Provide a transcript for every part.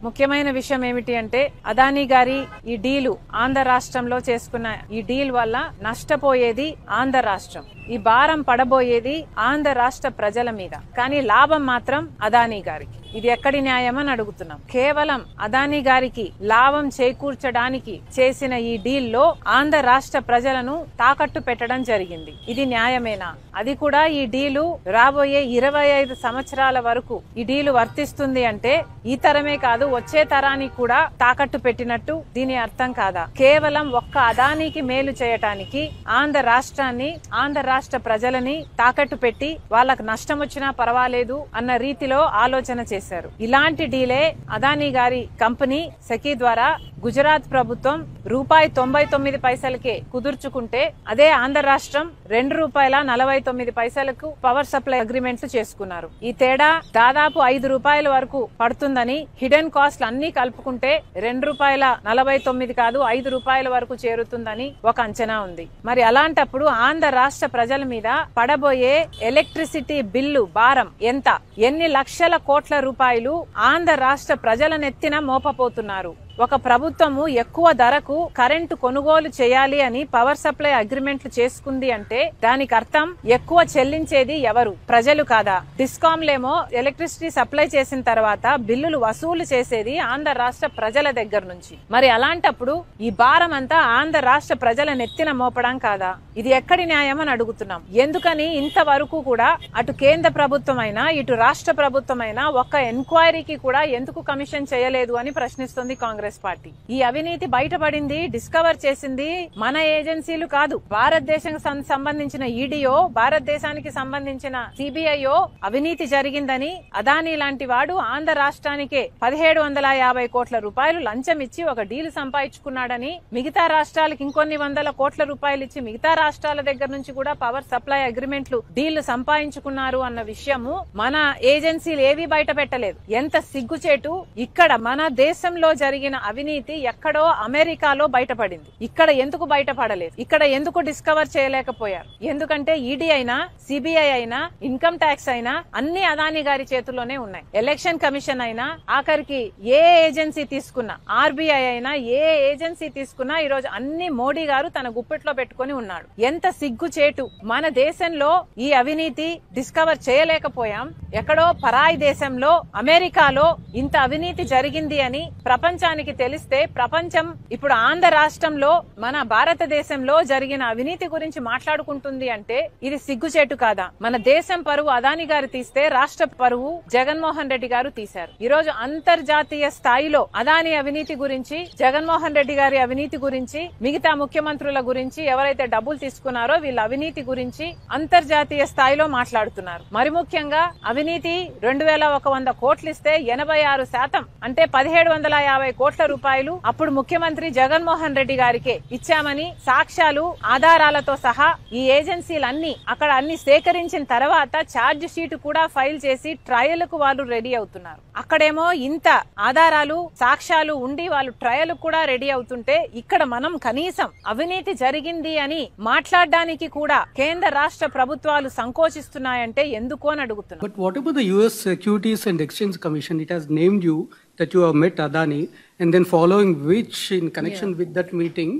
ముఖ్యమైన విషయం ఏమిటి అంటే అదానీ గారి ఈ డీలు ఆంధ్ర రాష్ట్రంలో చేసుకున్న ఈ డీల్ వల్ల నష్టపోయేది ఆంధ్ర రాష్ట్రం, ఈ భారం పడబోయేది ఆంధ్ర రాష్ట్ర ప్రజల మీద, కానీ లాభం మాత్రం అదానీ గారికి. ఇది ఎక్కడి న్యాయం అని అడుగుతున్నాం. కేవలం అదానీ గారికి లాభం చేకూర్చడానికి చేసిన ఈ డీల్లో ఆంధ్ర రాష్ట్ర ప్రజలను తాకట్టు పెట్టడం జరిగింది. ఇది న్యాయమేనా? అది కూడా ఈ డీలు రాబోయే 25 సంవత్సరాల వరకు ఈ డీలు వర్తిస్తుంది అంటే ఈ తరమే కాదు వచ్చే తరానికి కూడా తాకట్టు పెట్టినట్టు దీని అర్థం కాదా? కేవలం ఒక్క అదానీకి మేలు చేయటానికి ఆంధ్ర రాష్ట్రాన్ని, ఆంధ్ర రాష్ట్ర ప్రజలని తాకట్టు పెట్టి వాళ్ళకు నష్టం వచ్చినా పర్వాలేదు అన్న రీతిలో ఆలోచన చేశారు. ఇలాంటి డీలే అదానీ గారి కంపెనీ సెకీ ద్వారా గుజరాత్ ప్రభుత్వం ₹99 కుదుర్చుకుంటే అదే ఆంధ్ర రాష్ట్రం ₹2.49 పవర్ సప్లై అగ్రిమెంట్లు చేసుకున్నారు. ఈ తేడా దాదాపు ₹5 వరకు పడుతుందని, హిడెన్ కాస్ట్ అన్ని కలుపుకుంటే ₹2.49 కాదు ₹5 వరకు చేరుతుందని ఒక అంచనా ఉంది. మరి అలాంటప్పుడు ఆంధ్ర రాష్ట్ర ప్రజల మీద పడబోయే ఎలక్ట్రిసిటీ బిల్లు భారం ఎంత? ఎన్ని లక్షల కోట్ల రూపాయలు ఆంధ్ర రాష్ట్ర ప్రజల నెత్తిన మోపపోతున్నారు? ఒక ప్రభుత్వము ఎక్కువ ధరకు కరెంటు కొనుగోలు చేయాలి అని పవర్ సప్లై అగ్రిమెంట్లు చేసుకుంది అంటే దానికి అర్థం ఎక్కువ చెల్లించేది ఎవరు? ప్రజలు కాదా? డిస్కాంలేమో ఎలక్ట్రిసిటీ సప్లై చేసిన తర్వాత బిల్లులు వసూలు చేసేది ఆంధ్ర రాష్ట్ర ప్రజల దగ్గర నుంచి. మరి అలాంటప్పుడు ఈ భారం అంతా ఆంధ్ర రాష్ట్ర ప్రజల నెత్తిన మోపడం కాదా? ఇది ఎక్కడి న్యాయం అని అడుగుతున్నాం. ఎందుకని ఇంతవరకు కూడా అటు కేంద్ర ప్రభుత్వం అయినా ఇటు రాష్ట్ర ప్రభుత్వం అయినా ఒక్క ఎంక్వైరీకి కూడా ఎందుకు కమిషన్ చేయలేదు అని ప్రశ్నిస్తుంది కాంగ్రెస్ పార్టీ. ఈ అవినీతి బయటపడింది, డిస్కవర్ చేసింది మన ఏజెన్సీలు కాదు. భారతదేశానికి సంబంధించిన ఈడీఓ, భారతదేశానికి సంబంధించిన సిబిఐఓ అవినీతి జరిగిందని అదానీ లాంటి వాడు ఆంధ్ర రాష్ట్రానికే 1750 కోట్ల రూపాయలు లంచం ఇచ్చి ఒక డీల్ సంపాదించుకున్నాడని, మిగతా రాష్ట్రాలకు ఇంకొన్ని వందల కోట్ల రూపాయలు ఇచ్చి మిగతా రాష్ట్రాల దగ్గర నుంచి కూడా పవర్ సప్లై అగ్రిమెంట్లు డీళ్లు సంపాదించుకున్నారు అన్న విషయము మన ఏజెన్సీలు ఏవి బయట పెట్టలేదు. ఎంత సిగ్గుచేటు! ఇక్కడ మన దేశంలో జరిగిన అవినీతి ఎక్కడో అమెరికాలో బయటపడింది. ఇక్కడ ఎందుకు బయటపడలేదు? ఇక్కడ ఎందుకు డిస్కవర్ చేయలేకపోయారు? ఎందుకంటే ఈడీ అయినా, సిబిఐ అయినా, ఇన్కమ్ ట్యాక్స్ అయినా అన్ని అదానీ గారి చేతుల్లోనే ఉన్నాయి. ఎలక్షన్ కమిషన్ అయినా, ఆఖరికి ఏ ఏజెన్సీ తీసుకున్నా, ఆర్బీఐ అయినా, ఏ ఏజెన్సీ తీసుకున్నా ఈ రోజు అన్ని మోడీ గారు తన గుప్పెట్లో పెట్టుకుని ఉన్నాడు. ఎంత సిగ్గుచేటు! మన దేశంలో ఈ అవినీతి డిస్కవర్ చేయలేకపోయాం. ఎక్కడో పరాయి దేశంలో, అమెరికాలో ఇంత అవినీతి జరిగింది అని ప్రపంచానికి తెలిస్తే ప్రపంచం ఇప్పుడు ఆంధ్ర రాష్ట్రంలో, మన భారతదేశంలో జరిగిన అవినీతి గురించి మాట్లాడుకుంటుంది అంటే ఇది సిగ్గుచేటు కాదా? మన దేశం పరువు అదానీ గారు తీస్తే రాష్ట్ర పరువు జగన్మోహన్ రెడ్డి గారు తీశారు. ఈ రోజు అంతర్జాతీయ స్థాయిలో అదానీ అవినీతి గురించి, జగన్మోహన్ రెడ్డి గారి అవినీతి గురించి, మిగతా ముఖ్యమంత్రుల గురించి, ఎవరైతే డబ్బులు తీసుకున్నారో వీళ్ళ అవినీతి గురించి అంతర్జాతీయ స్థాయిలో మాట్లాడుతున్నారు. మరి ముఖ్యంగా అవినీతి 2100 కోట్లు ఇస్తే 86% అంటే 1750 కోట్ల రూపాయలు అప్పుడు ముఖ్యమంత్రి జగన్మోహన్ రెడ్డి గారికే ఇచ్చామని సాక్ష్యాలు, ఆధారాలతో సహా ఈ ఏజెన్సీలన్నీ అక్కడ అన్ని సేకరించిన తర్వాత ఛార్జ్ షీట్ కూడా ఫైల్ చేసి ట్రయల్ కు వాళ్ళు రెడీ అవుతున్నారు. అక్కడేమో ఇంత ఆధారాలు, సాక్ష్యాలు ఉండి వాళ్ళు ట్రయల్ కూడా రెడీ అవుతుంటే ఇక్కడ మనం కనీసం అవినీతి జరిగింది అని మాట్లాడడానికి కూడా కేంద్ర రాష్ట్ర ప్రభుత్వాలు సంకోచిస్తున్నాయంటే ఎందుకు అని అడుగుతున్నారు. But what about the US Securities and Exchange Commission? It has named you that you have met Adani, and then following which, in connection with that meeting,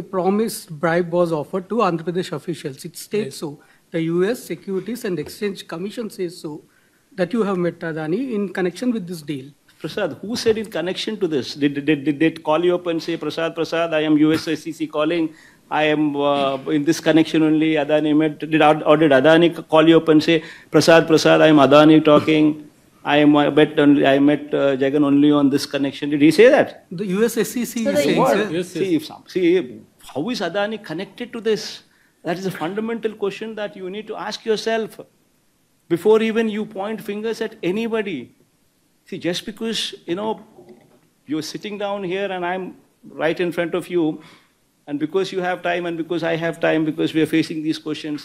a promised bribe was offered to Andhra Pradesh officials. It states so. The US Securities and Exchange Commission says so, that you have met Adani in connection with this deal. Prasad, who said in connection to this? Did they call you up and say, Prasad, I am USSCC calling, I am in this connection only, Adani met, or did Adani call you up and say, Prasad, I am Adani talking, I met Jagan only on this connection. Did he say that? The USSCC is saying, sir. See, how is Adani connected to this? That is a fundamental question that you need to ask yourself before even you point fingers at anybody. See, just because, you're sitting down here and I'm right in front of you, and because you have time and because I have time, because we are facing these questions,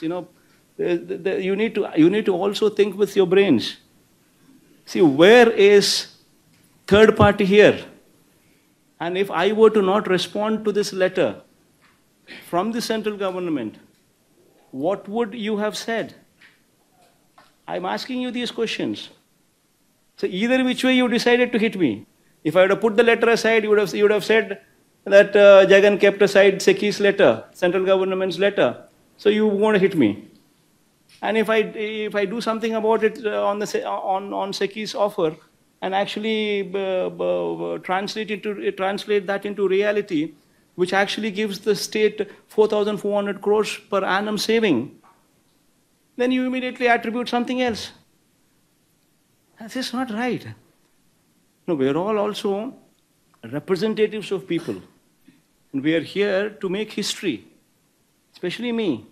you need to also think with your brains. See, where is third party here? And if I were to not respond to this letter from the central government, what would you have said? I'm asking you these questions. So either which way you decided to hit me. If I would have put the letter aside, you would have said that Jagan kept aside SECI's letter, central government's letter. So you won't hit me. And if I do something about it on SECI's offer and actually translate that into reality, which actually gives the state 4,400 crores per annum saving, then you immediately attribute something else. This is not right. No, we are all also representatives of people. And we are here to make history, especially me.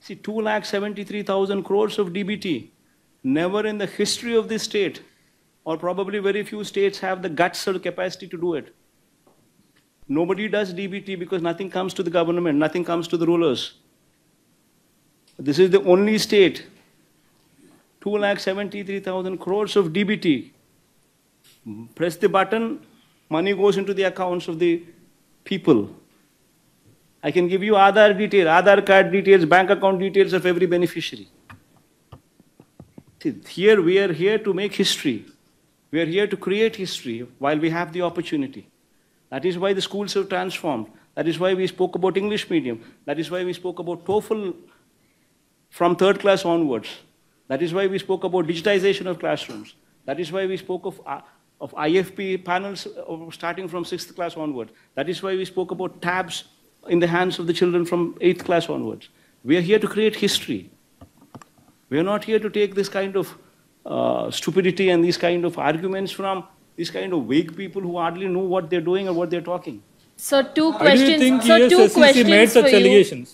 See, 2,73,000 crores of DBT. Never in the history of this state, or probably very few states have the guts or the capacity to do it. Nobody does DBT because nothing comes to the government, nothing comes to the rulers. This is the only state. 2,73,000 crores of DBT. Press the button, money goes into the accounts of the people. I can give you Aadhaar details, Aadhaar card details, bank account details of every beneficiary. See, here we are here to make history. We are here to create history while we have the opportunity. That is why the schools have transformed. That is why we spoke about English medium. That is why we spoke about TOEFL from 3rd class onwards. That is why we spoke about digitization of classrooms. That is why we spoke of IFP panels starting from 6th class onward. That is why we spoke about tabs in the hands of the children from 8th class onwards. We are here to create history. We are not here to take this kind of stupidity and these kind of arguments from these kind of vague people who hardly know what they're doing or what they're talking. So two Why do you questions. think So two ESSCC made questions such for you. allegations?